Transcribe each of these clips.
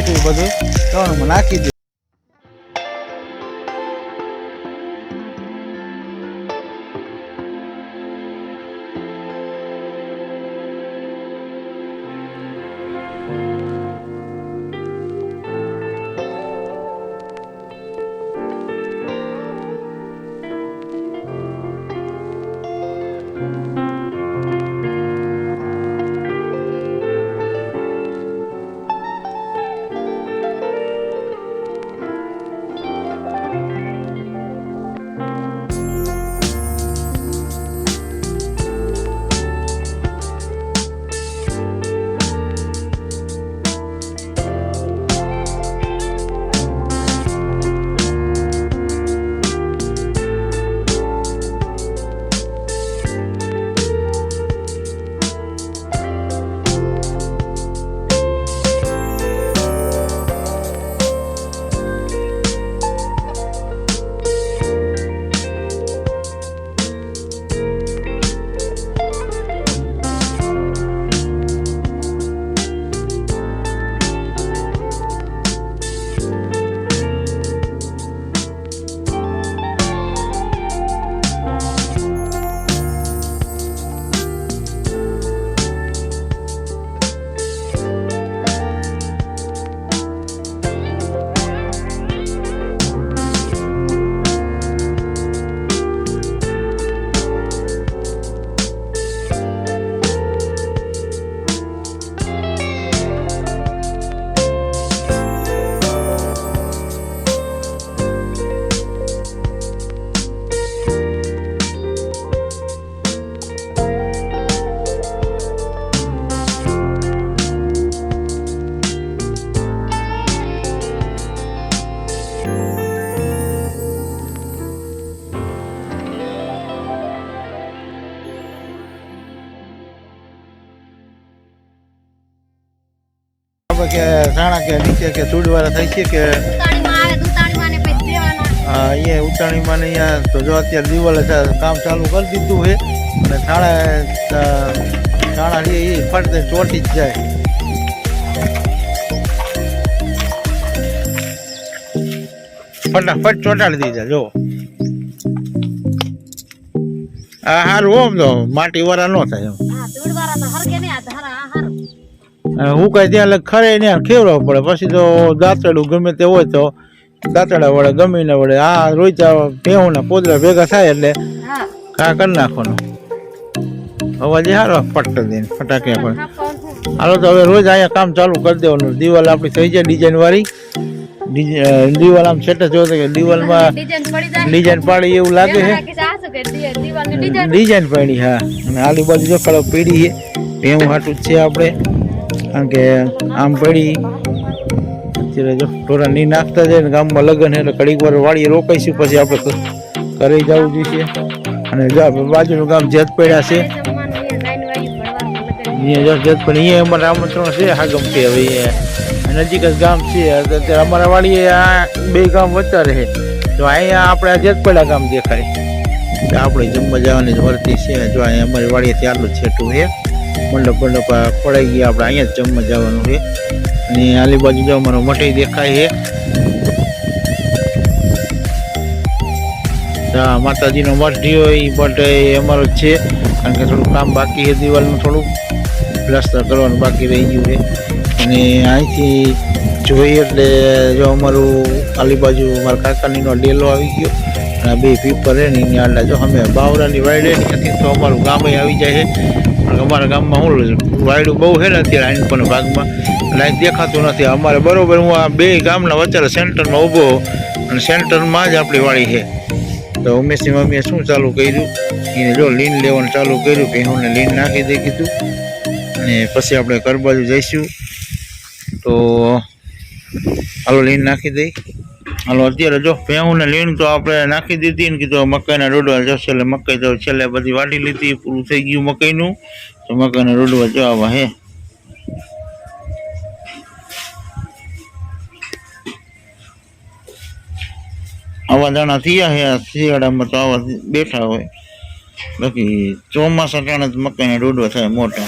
કાઢ્યું બધું ત્રણમાં નાખી દીધું. કે સાણા કે નીચે કે ચૂડવાળા થાય છે કે હા એ ઉતાણીમાં ને અહીંયા તો જો અત્યારે દિવાલે કામ ચાલુ કરી દીધું છે અને સાણા એ ફરતે ચોટી જ જાય. ફટાફટ ચોટાડી દીધા જો આ સારું ઓમ તો માટી વાળા ન થાય હું કઈ ત્યાં ખરે ને ખેવડાવવું પડે પછી તો દાંતરડું ગમે તે હોય તો દાંતરડા વડે ગમે ને વડે આ રોઈતા ભેહું ના પોદરા ભેગા થાય એટલે ઘા કરી નાખવાનું. અવાજ સારો પટ્ટ દઈને ફટાકે પણ હાલો તો હવે રોજ અહીંયા કામ ચાલુ કરી દેવાનું. દિવાલ આપણી થઈ જાય ડિઝાઇન વાળી દિવાલ આમ સેટ જો કે દિવાલમાં ડિઝાઇન પાડી એવું લાગે છે ડિઝાઇન પાડી હા. અને આલી બાજુ જો કળો પીડી છે ભેહું હાટું જ છે આપણે કારણ કે આમ પડી અત્યારે જો ઢોરા નહીં નાખતા જાય ને ગામમાં લગ્ન એટલે ઘડીક વાર વાળીએ રોકાઈશું પછી આપણે ઘરે જવું જોઈએ. અને બાજુનું ગામ જેતપેડા છે અહીંયા અમારે આમંત્રણ છે હાગમ કે હવે નજીક જ ગામ છે અત્યારે અમારા વાડીએ આ બે ગામ વચ્ચે રહે તો અહીંયા આપણે આ જેતપેડા ગામ દેખાય આપણે જમવા જવાની જ વર્તી છે. જો અહીંયા અમારી વાડીએથી આટલું છેટું છે મંડપ મંડપ પડાઈ ગયા આપણે અહીંયા જ જમવા જવાનું છે. અને આલી બાજુ જો અમારો મઠઈ દેખાય છે માતાજીનો મઠ રહ્યો એ મઠ અમારો જ છે કારણ કે થોડું કામ બાકી છે દિવાલનું થોડુંક પ્લાસ્ટર કરવાનું બાકી રહી ગયું છે. અને અહીંથી જોઈએ એટલે જો અમારું આલી બાજુ મારા કાકાનીનો ડેલો આવી ગયો અને બે પીપર રહે ને એની આડા જો અમે બાવરાની વાયડે ત્યાંથી તો અમારું ગામે આવી જાય છે. અમારા ગામમાં શું વાયડું બહુ છે ને અત્યારે આઈન પણ ભાગમાં લાઈન દેખાતું નથી અમારે બરોબર. હું આ બે ગામના વચ્ચે સેન્ટરમાં ઊભો અને સેન્ટરમાં જ આપણી વાડી છે. તો ઉમેશની મમ્મીએ શું ચાલુ કર્યું એને જો લીન લેવાનું ચાલુ કર્યું ભેહુંને લીન નાખી દે કીધું અને પછી આપણે ઘર બાજુ જઈશું તો હાલો લીન નાખી દઈ. હાલો અત્યારે જો ભેહુંને લીન તો આપણે નાખી દીધી ને કીધું મકાઈના રોડવા જશે એટલે મકાઈ તો છેલ્લે બધી વાટી લીધી પૂરું થઈ ગયું મકાઈનું તો મકાઈના રોડવા જો આવા હે. આવા દાણા થયા છે શિયાળામાં તો આવા બેઠા હોય બાકી ચોમાસા ટાણે જ મકાઈના રોડવા થાય મોટા.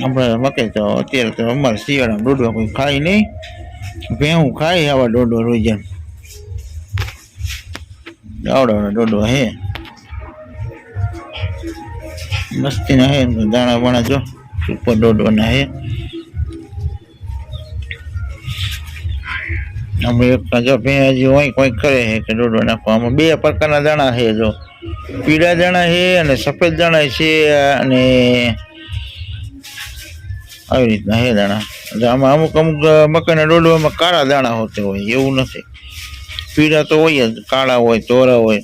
આપણે મકાઈ તો અત્યારે તો અમારે શિયાળામાં દોડવા કોઈ ખાય નહીં, ભેહું ખાય આવા દોડવા રોજ એમ આવડા દોડવા હે મસ્તી ના હે દાણા બાણા જો સુપર દોડવાના હે. અમે એક જો હજી હોય કોઈ કરે છે કે દોડવા નાખવા. આમાં બે પ્રકારના દાણા છે, જો પીળા દાણા છે અને સફેદ દાણા છે, અને આવી રીતના હે દાણા. એટલે આમાં અમુક અમુક મકાઈના દોડવામાં કાળા દાણા હોતા હોય, એવું નથી. પીળા તો હોય જ, કાળા હોય, ધોરા હોય.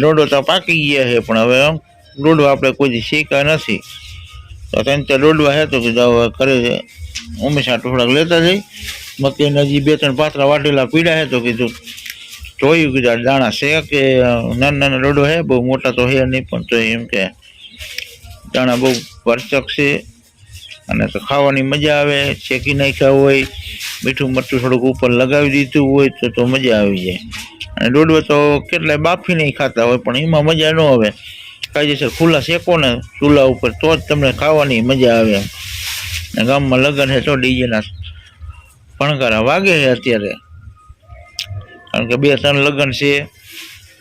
દોડો તો પાકી ગયા છે, પણ હવે દોડવા આપણે કોઈ શીખ્યા નથી. તો ત્રણ ચાર દોડવા છે તો કીધું હવે કરે હંમેશા થોડાક લેતા જઈ. મકાઈના હજી બે ત્રણ પાતળા વાટેલા પીડા છે તો કીધું જોયું કીધું દાણા છે કે નાના નાના દોડો છે, બહુ મોટા તો છે નહીં, પણ તો એમ કે દાણા બહુ પરચક છે અને તો ખાવાની મજા આવે. શેકી નાખ્યા હોય, મીઠું મરચું થોડુંક ઉપર લગાવી દીધું હોય તો મજા આવી જાય. અને દોડવા તો કેટલાય બાફી નહીં ખાતા હોય, પણ એમાં મજા ન આવે. કાયદેસર ખુલ્લા શેકો ને ચૂલા ઉપર તો જ તમને ખાવાની મજા આવે. અને ગામમાં લગ્ન છે તો ડીજેના ભણકારા વાગે છે અત્યારે, કારણ કે 2-3 લગ્ન છે.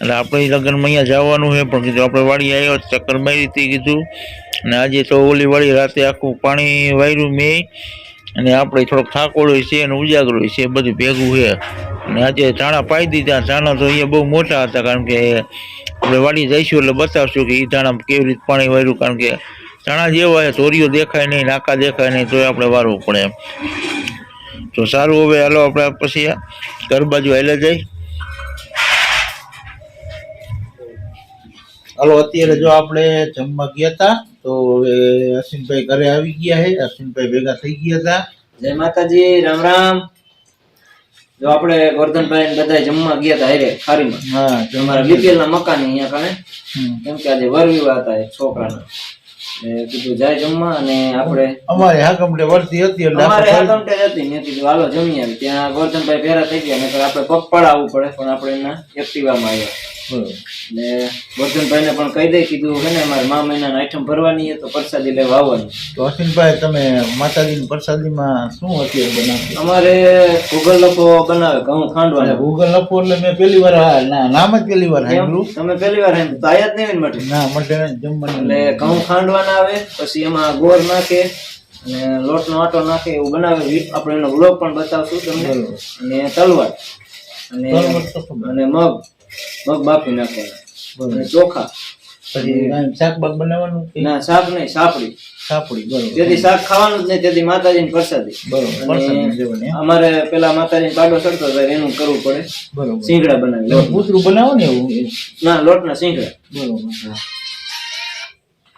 એટલે આપણે લગ્નમાં અહીંયા જવાનું છે, પણ કીધું આપણે વાડી આવ્યો ચક્કર મારી હતી કીધું. અને આજે તો ઓલી વાડી રાતે આખું પાણી વાર્યું મેં, અને આપણે થોડોક થાકોડો છે અને ઉજાગરો છે, બધું ભેગું છે. અને આજે ધાણા પાઈ દીધા. ધાણા તો અહીંયા બહુ મોટા હતા, કારણ કે આપણે વાડી જઈશું એટલે બતાવશું કે એ ધાણા કેવી રીતે પાણી વાર્યું. કારણ કે ધાણા જેવા છે, ધોરીઓ દેખાય નહીં, નાકા દેખાય નહીં, તોય આપણે વારવું પડે એમ. તો સારું, હવે હાલો આપણે પછી ઘર બાજુ હાલે જાય. હાલો, અત્યારે જો આપણે જમવા ગયા હતા, તો હવે અશ્વિનભાઈ ઘરે આવી ગયા છે. અશ્વિનભાઈ ભેગા થઈ ગયા હતા. જય માતાજી, રામ રામ. જો આપણે ગોરધનભાઈ બધા જમવા ગયા હતા હારે ખારીમાં. હા, અમારા બીપીએલ ના મકાન અહીંયા કણે, કેમ કે આજે વર વિવાહ હતા એક છોકરાના. કીધું જાય જમવા. અને આપણે અમારે હાકમટે વર્તી હતી એટલે અમારે હાકમટે હતી. મેં કીધું હાલો જમી આવી. ત્યાં ગોરધનભાઈ ભેરા થઈ ગયા, નકર આપણે પગ પડાવવું પડે, પણ આપણે એના એક્ટિવામાં આવ્યા. ને ગોરધનભાઈ ને પણ કહી દે, કીધું છે ને અમારે મા મહિનાના આઈટમ ભરવાની તો પ્રસાદી લેવા આવવાની. તો અશ્વિનભાઈ, તમે માતાજીની પ્રસાદીમાં શું અત્યારે બનાવ્યું? અમારે ગુગલ લપો બનાવે, ઘઉં ખાંડવાના. ગુગલ લપો એટલે મેં પહેલી વાર નામ જ પહેલી વાર સાંભળ્યું. તમે પહેલી વાર સાંભળ્યું? તો આયા જ નહીં મટે. ના મટે જમવાનું. એટલે ઘઉં ખાંડવાના આવે, પછી એમાં ગોળ નાખે અને લોટનો આટો નાખે, એવું બનાવે. આપણે એનો વ્લોગ પણ બતાવશું તમને. અને તલવાર અને મગ બાફી નાખવાના, અને ચોખા. પછી શાક બાક બનાવવાનું? ના, શાક નહીં, સાપડી. બરોબર. જેથી શાક ખાવાનું જ નહીં, તેથી માતાજીની પ્રસાદી. બરોબર. અમારે પેલા માતાજીને પાડો ચડતો હતો એનું કરવું પડે. બરોબર. સિંગડા બનાવી. પૂતરું બનાવો ને એવું? ના, લોટના સિંગડા. બરોબર.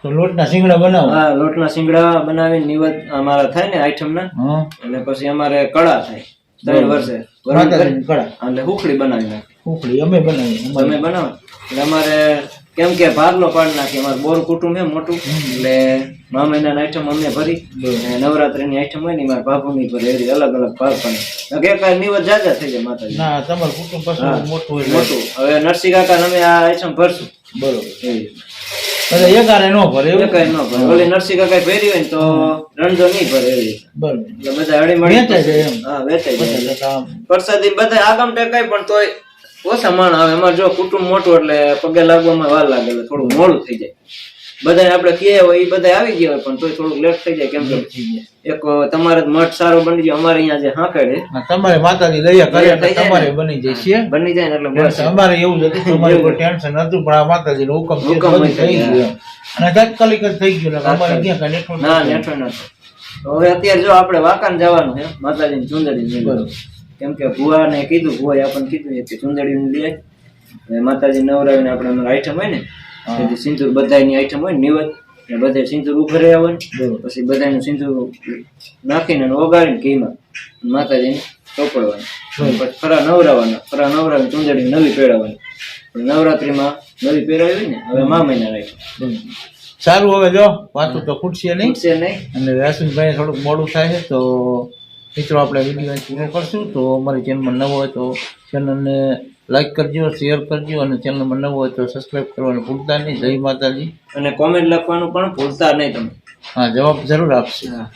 તો લોટના સિંગડા બનાવો? હા, લોટના સિંગડા બનાવીને નિવેદ અમારા થાય ને આઈટમ ના. અને પછી અમારે કડા થાય 3 વર્ષે. કડા એટલે હુખડી બનાવી નાખે. હુખડી અમે બનાવી. તમે બનાવો એટલે અમારે કેમ કે ભાગલો પાડી નાખી. અમારે બોર કુટુંબ છે મોટું, એટલે મા મહિનાની આઈટમ અમે ભરી, નવરાત્રીની આઈટમ હોય ને મારા બાપુની ભરે, એવી અલગ અલગ ભાગ પણ એક નિવેદ જાજા થઈ જાય માતાજી. ના, તમારું કુટુંબ પાછું મોટું મોટું. હવે નરસિંહ કાકા અમે આ આઈટમ ભરશું. બરોબર. એવી એકારે નો ભરે, એકારે નો ભરે. ઓલી નરસિંહ કાકા ભરી હોય ને તો રણજો નહીં ભરે એવી. બરોબર. એટલે બધા હળી મળી વેચાઈ જાય એમ. હા, વેચાઈ જાય. પ્રસાદી બધા આગમ ટેકાય, પણ તોય ઓછા માણ આવે. અમારે જો કુટુંબ મોટું એટલે પગે લાગવામાં વાર લાગે, એટલે થોડું મોડું થઈ જાય. બધા આપણે કહીએ હોય એ બધા આવી ગયા હોય, પણ તોય થોડુંક લેટ થઈ જાય. કેમ કે એક તમારે મઠ સારો બની જાય. અમારે અહીંયા જે હાંકડે તમારે માતાજી દયા કરે તમારે બની જાય છે, બની જાય ને. એટલે બસ અમારે એવું જ હતું, તમારે કોઈ ટેન્શન નતું, પણ આ માતાજી નો હુકમ થઈ ગયો અને તાત્કાલિક જ થઈ ગયું. અમારે ક્યાં કઈ ના નેઠો નતો. હવે અત્યારે જો આપણે વાંકાને જવાનું છે માતાજીની ચુંદડી. કેમ કે ભુવા ને કીધું, ભુવાએ આપણને કીધું કે ચુંદડી લઈ આવી. માતાજી નવરાવીને આપણે અમારે આઈટમ હોય ને, સિંદૂર બધાની આઈટમ હોય ને નિવેદ, બધા સિંદૂર ઉભરે આવે ને, પછી બધાનું સિંદૂર નાખીને ઓગાળીને ઘીમાં માતાજીને ચોપડવાનું. પછી ફરા નવરાવીને ચુંદડી નવી પહેરાવાની. નવરાત્રીમાં નવી પહેરાવી ને, હવે મા મહિના રાખી. સારું, હવે જો વાતું તો ખૂટશે નહીં. અને અશ્વિનભાઈ થોડુંક મોડું થાય છે, તો મિત્રો આપણે વિડીયો પૂરો કરશું. તો અમારી ચેનલમાં નવો હોય તો ચેનલને લાઈક કરજો, શેર કરજો અને ચેનલમાં નવો હોય તો સબસ્ક્રાઈબ કરવાનું ભૂલતા નહીં. જય માતાજી. અને કોમેન્ટ લખવાનું પણ ભૂલતા નહીં તમે. હા, જવાબ જરૂર આપશે. હા.